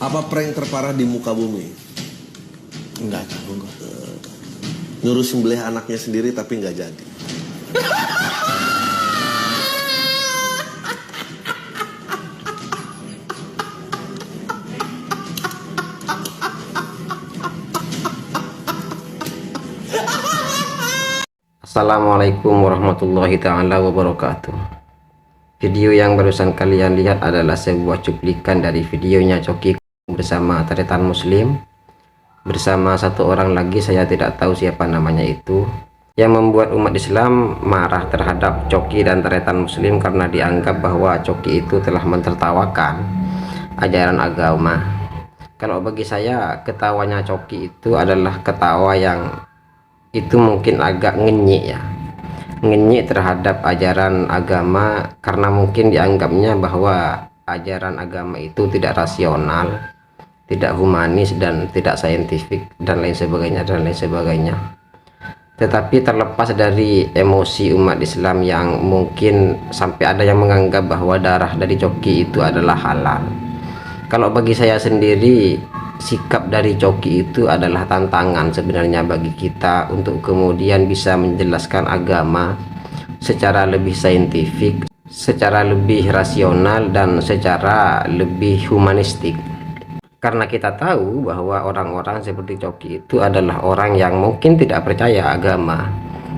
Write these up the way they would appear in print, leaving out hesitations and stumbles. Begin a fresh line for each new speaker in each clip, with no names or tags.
Apa prank terparah di muka bumi?
Enggak tahu gua.
Nyuruh sembelih anaknya sendiri tapi nggak jadi.
Assalamualaikum warahmatullahi ta'ala wabarakatuh. Video yang barusan kalian lihat adalah sebuah cuplikan dari videonya Coki bersama Taretan Muslim, bersama satu orang lagi, saya tidak tahu siapa namanya itu, yang membuat umat Islam marah terhadap Coki dan Taretan Muslim karena dianggap bahwa Coki itu telah mentertawakan ajaran agama. Kalau bagi saya, ketawanya Coki itu adalah ketawa yang itu mungkin agak ngenyek ya, ngenyek terhadap ajaran agama, karena mungkin dianggapnya bahwa ajaran agama itu tidak rasional, tidak humanis, dan tidak saintifik, dan lain sebagainya. Tetapi terlepas dari emosi umat Islam yang mungkin sampai ada yang menganggap bahwa darah dari Coki itu adalah halal, kalau bagi saya sendiri, sikap dari Coki itu adalah tantangan sebenarnya bagi kita untuk kemudian bisa menjelaskan agama secara lebih saintifik, secara lebih rasional, dan secara lebih humanistik. Karena kita tahu bahwa orang-orang seperti Coki itu adalah orang yang mungkin tidak percaya agama,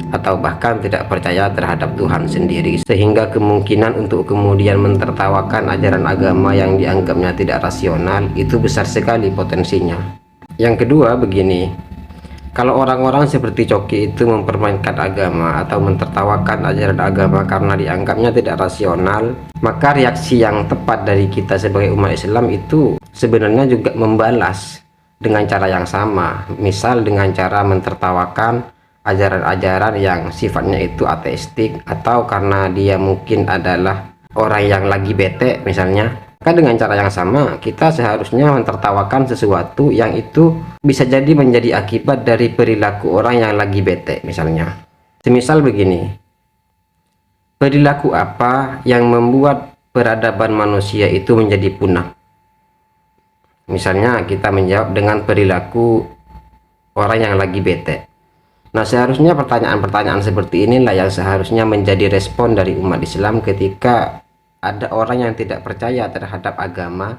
atau bahkan tidak percaya terhadap Tuhan sendiri, sehingga kemungkinan untuk kemudian mentertawakan ajaran agama yang dianggapnya tidak rasional itu besar sekali potensinya. Yang kedua begini, kalau orang-orang seperti Coki itu mempermainkan agama atau mentertawakan ajaran agama karena dianggapnya tidak rasional, maka reaksi yang tepat dari kita sebagai umat Islam itu sebenarnya juga membalas dengan cara yang sama, misal dengan cara mentertawakan ajaran-ajaran yang sifatnya itu ateistik, atau karena dia mungkin adalah orang yang lagi bete misalnya, maka dengan cara yang sama kita seharusnya mentertawakan sesuatu yang itu bisa jadi menjadi akibat dari perilaku orang yang lagi bete misalnya. Semisal begini, perilaku apa yang membuat peradaban manusia itu menjadi punah? Misalnya kita menjawab dengan perilaku orang yang lagi bete. Nah, seharusnya pertanyaan-pertanyaan seperti inilah yang seharusnya menjadi respon dari umat Islam ketika ada orang yang tidak percaya terhadap agama,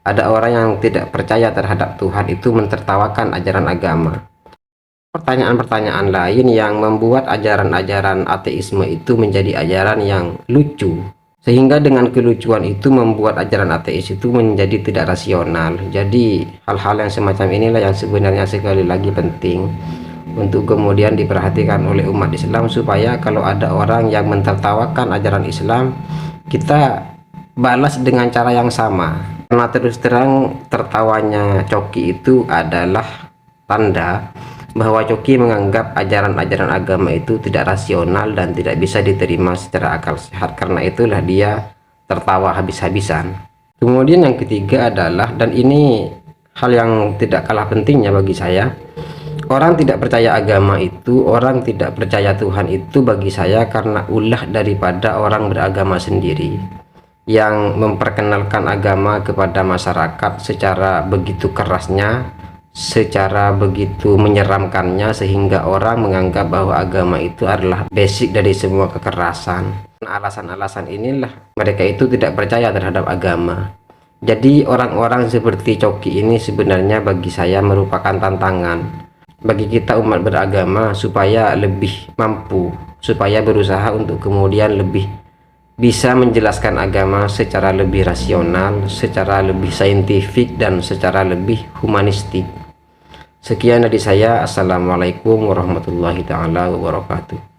ada orang yang tidak percaya terhadap Tuhan itu mentertawakan ajaran agama. Pertanyaan-pertanyaan lain yang membuat ajaran-ajaran ateisme itu menjadi ajaran yang lucu, sehingga dengan kelucuan itu membuat ajaran ateis itu menjadi tidak rasional. Jadi hal-hal yang semacam inilah yang sebenarnya sekali lagi penting untuk kemudian diperhatikan oleh umat Islam, supaya kalau ada orang yang mentertawakan ajaran Islam, kita balas dengan cara yang sama. Karena terus terang tertawanya Coki itu adalah tanda bahwa Coki menganggap ajaran-ajaran agama itu tidak rasional dan tidak bisa diterima secara akal sehat. Karena itulah dia tertawa habis-habisan. Kemudian yang ketiga adalah, dan ini hal yang tidak kalah pentingnya bagi saya, orang tidak percaya agama itu, orang tidak percaya Tuhan itu bagi saya karena ulah daripada orang beragama sendiri yang memperkenalkan agama kepada masyarakat secara begitu kerasnya, secara begitu menyeramkannya, sehingga orang menganggap bahwa agama itu adalah basic dari semua kekerasan. Alasan-alasan inilah mereka itu tidak percaya terhadap agama. Jadi orang-orang seperti Coki ini sebenarnya bagi saya merupakan tantangan bagi kita umat beragama supaya lebih mampu, supaya berusaha untuk kemudian lebih bisa menjelaskan agama secara lebih rasional, secara lebih saintifik, dan secara lebih humanistik. Sekian dari saya. Assalamualaikum warahmatullahi taala wabarakatuh.